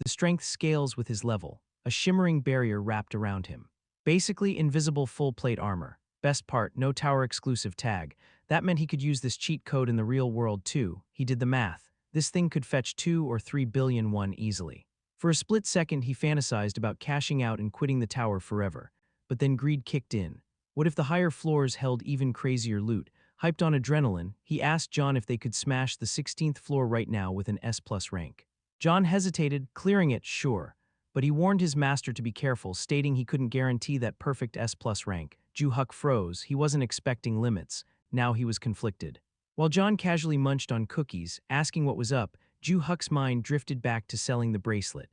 The strength scales with his level, a shimmering barrier wrapped around him. Basically invisible full-plate armor. Best part, no tower-exclusive tag. That meant he could use this cheat code in the real world too. He did the math. This thing could fetch 2 or 3 billion won easily. For a split second, he fantasized about cashing out and quitting the tower forever. But then greed kicked in. What if the higher floors held even crazier loot? Hyped on adrenaline, he asked John if they could smash the 16th floor right now with an S+ rank. John hesitated, clearing it, sure. But he warned his master to be careful, stating he couldn't guarantee that perfect S+ rank. Ju-Huk froze. He wasn't expecting limits. Now he was conflicted. While John casually munched on cookies, asking what was up, Ju-Huk's mind drifted back to selling the bracelet.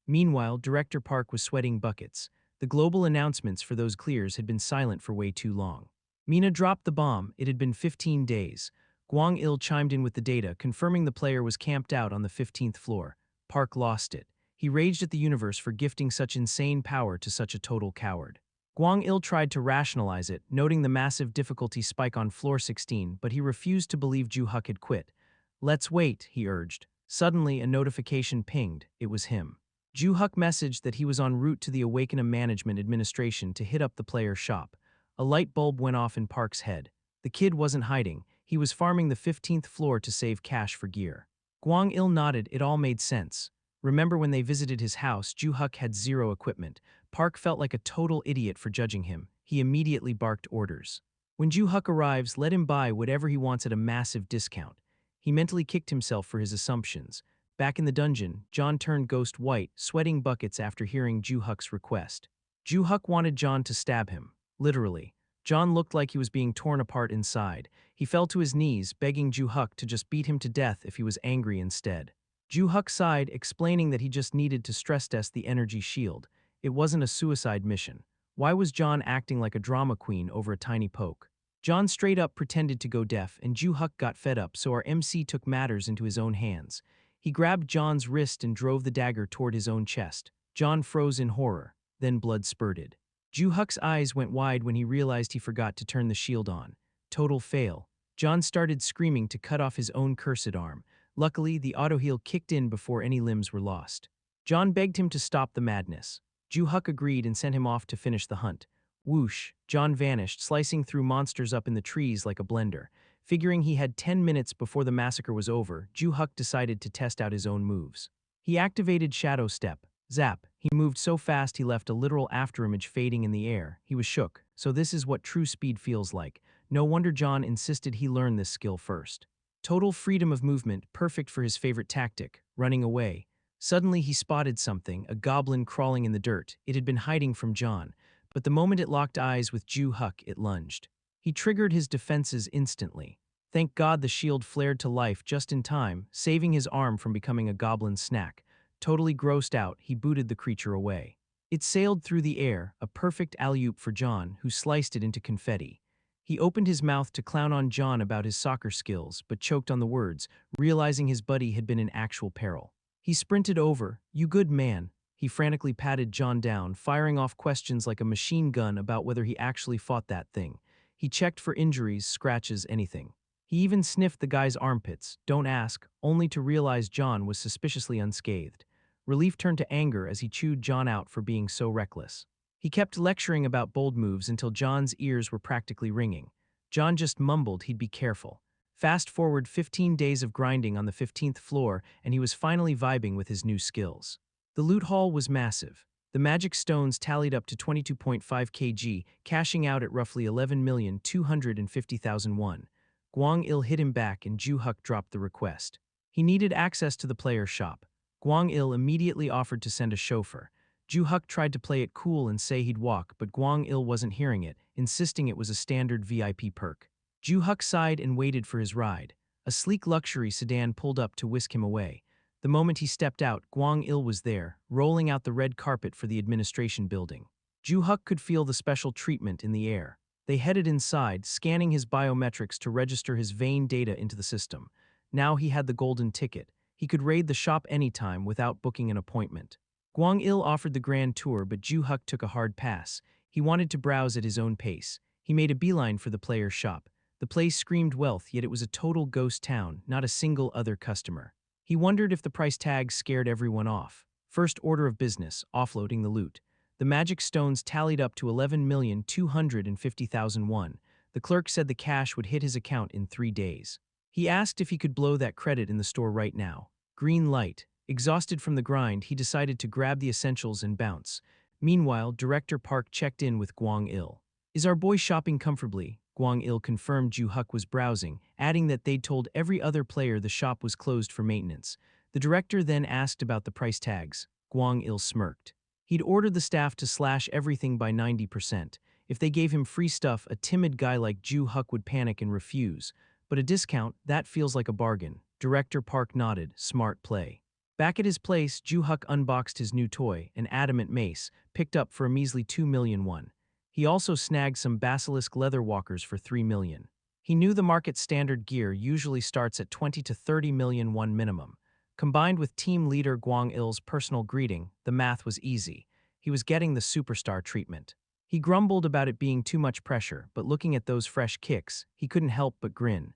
Meanwhile, Director Park was sweating buckets. The global announcements for those clears had been silent for way too long. Mina dropped the bomb. It had been 15 days. Gwang-il chimed in with the data, confirming the player was camped out on the 15th floor. Park lost it. He raged at the universe for gifting such insane power to such a total coward. Gwang-il tried to rationalize it, noting the massive difficulty spike on floor 16, but he refused to believe Ju-Huk had quit. Let's wait, he urged. Suddenly, a notification pinged. It was him. Ju-Huk messaged that he was en route to the Awakening Management Administration to hit up the player's shop. A light bulb went off in Park's head. The kid wasn't hiding. He was farming the 15th floor to save cash for gear. Gwang-il nodded. It all made sense. Remember when they visited his house, Ju-Huk had zero equipment. Park felt like a total idiot for judging him. He immediately barked orders. When Ju-Huk arrives, let him buy whatever he wants at a massive discount. He mentally kicked himself for his assumptions. Back in the dungeon, John turned ghost white, sweating buckets after hearing Ju-Huk's request. Ju-Huk wanted John to stab him. Literally. John looked like he was being torn apart inside. He fell to his knees, begging Ju-Huk to just beat him to death if he was angry instead. Ju-Huk sighed, explaining that he just needed to stress test the energy shield. It wasn't a suicide mission. Why was John acting like a drama queen over a tiny poke? John straight up pretended to go deaf, and Ju-Huk got fed up, so our MC took matters into his own hands. He grabbed John's wrist and drove the dagger toward his own chest. John froze in horror. Then blood spurted. Ju-Huk's eyes went wide when he realized he forgot to turn the shield on. Total fail. John started screaming to cut off his own cursed arm. Luckily, the auto-heal kicked in before any limbs were lost. John begged him to stop the madness. Ju-Huk agreed and sent him off to finish the hunt. Whoosh, John vanished, slicing through monsters up in the trees like a blender. Figuring he had 10 minutes before the massacre was over, Ju-Huk decided to test out his own moves. He activated Shadow Step. Zap. He moved so fast he left a literal afterimage fading in the air. He was shook. So this is what true speed feels like. No wonder John insisted he learn this skill first. Total freedom of movement, perfect for his favorite tactic, running away. Suddenly he spotted something, a goblin crawling in the dirt. It had been hiding from John, but the moment it locked eyes with Ju-Huk, it lunged. He triggered his defenses instantly. Thank God the shield flared to life just in time, saving his arm from becoming a goblin snack. Totally grossed out, he booted the creature away. It sailed through the air, a perfect alley-oop for John, who sliced it into confetti. He opened his mouth to clown on John about his soccer skills, but choked on the words, realizing his buddy had been in actual peril. He sprinted over. "You good man." He frantically patted John down, firing off questions like a machine gun about whether he actually fought that thing. He checked for injuries, scratches, anything. He even sniffed the guy's armpits, don't ask, only to realize John was suspiciously unscathed. Relief turned to anger as he chewed John out for being so reckless. He kept lecturing about bold moves until John's ears were practically ringing. John just mumbled he'd be careful. Fast forward 15 days of grinding on the 15th floor, and he was finally vibing with his new skills. The loot haul was massive. The magic stones tallied up to 22.5 kg, cashing out at roughly 11,250,000 won. Gwang Il hit him back and Ju-Huk dropped the request. He needed access to the player's shop. Gwang Il immediately offered to send a chauffeur. Ju-Huk tried to play it cool and say he'd walk, but Gwang Il wasn't hearing it, insisting it was a standard VIP perk. Ju-Huk sighed and waited for his ride. A sleek luxury sedan pulled up to whisk him away. The moment he stepped out, Gwang Il was there, rolling out the red carpet for the administration building. Ju-Huk could feel the special treatment in the air. They headed inside, scanning his biometrics to register his vein data into the system. Now he had the golden ticket. He could raid the shop anytime without booking an appointment. Gwang Il offered the grand tour, but Ju-Huk took a hard pass. He wanted to browse at his own pace. He made a beeline for the player's shop. The place screamed wealth, yet it was a total ghost town, not a single other customer. He wondered if the price tag scared everyone off. First order of business, offloading the loot. The magic stones tallied up to 11,250,000 won. The clerk said the cash would hit his account in 3 days. He asked if he could blow that credit in the store right now. Green light. Exhausted from the grind, he decided to grab the essentials and bounce. Meanwhile, Director Park checked in with Gwang Il. "Is our boy shopping comfortably?" Gwang Il confirmed Ju-Huk was browsing, adding that they'd told every other player the shop was closed for maintenance. The director then asked about the price tags. Gwang Il smirked. He'd ordered the staff to slash everything by 90%. If they gave him free stuff, a timid guy like Ju-Huk would panic and refuse. But a discount, that feels like a bargain. Director Park nodded, smart play. Back at his place, Ju-Huk unboxed his new toy, an adamant mace, picked up for a measly 2 million won. He also snagged some basilisk leather walkers for 3 million. He knew the market standard gear usually starts at 20 to 30 million won minimum. Combined with team leader Gwang Il's personal greeting, the math was easy. He was getting the superstar treatment. He grumbled about it being too much pressure, but looking at those fresh kicks, he couldn't help but grin.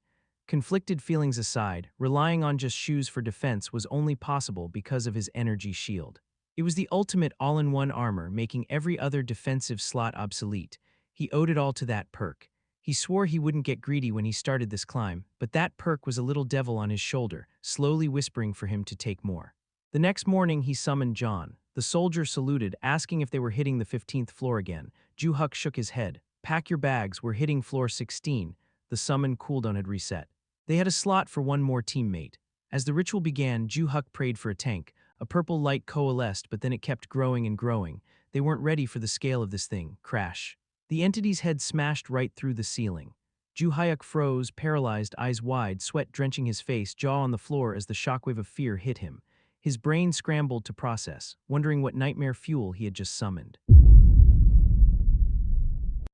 Conflicted feelings aside, relying on just shoes for defense was only possible because of his energy shield. It was the ultimate all-in-one armor, making every other defensive slot obsolete. He owed it all to that perk. He swore he wouldn't get greedy when he started this climb, but that perk was a little devil on his shoulder, slowly whispering for him to take more. The next morning, he summoned John. The soldier saluted, asking if they were hitting the 15th floor again. Ju-Huk shook his head. "Pack your bags, we're hitting floor 16. The summon cooldown had reset. They had a slot for one more teammate. As the ritual began, Ju-Huk prayed for a tank. A purple light coalesced, but then it kept growing and growing. They weren't ready for the scale of this thing. Crash. The entity's head smashed right through the ceiling. Ju-Hyuk froze, paralyzed, eyes wide, sweat drenching his face, jaw on the floor as the shockwave of fear hit him. His brain scrambled to process, wondering what nightmare fuel he had just summoned.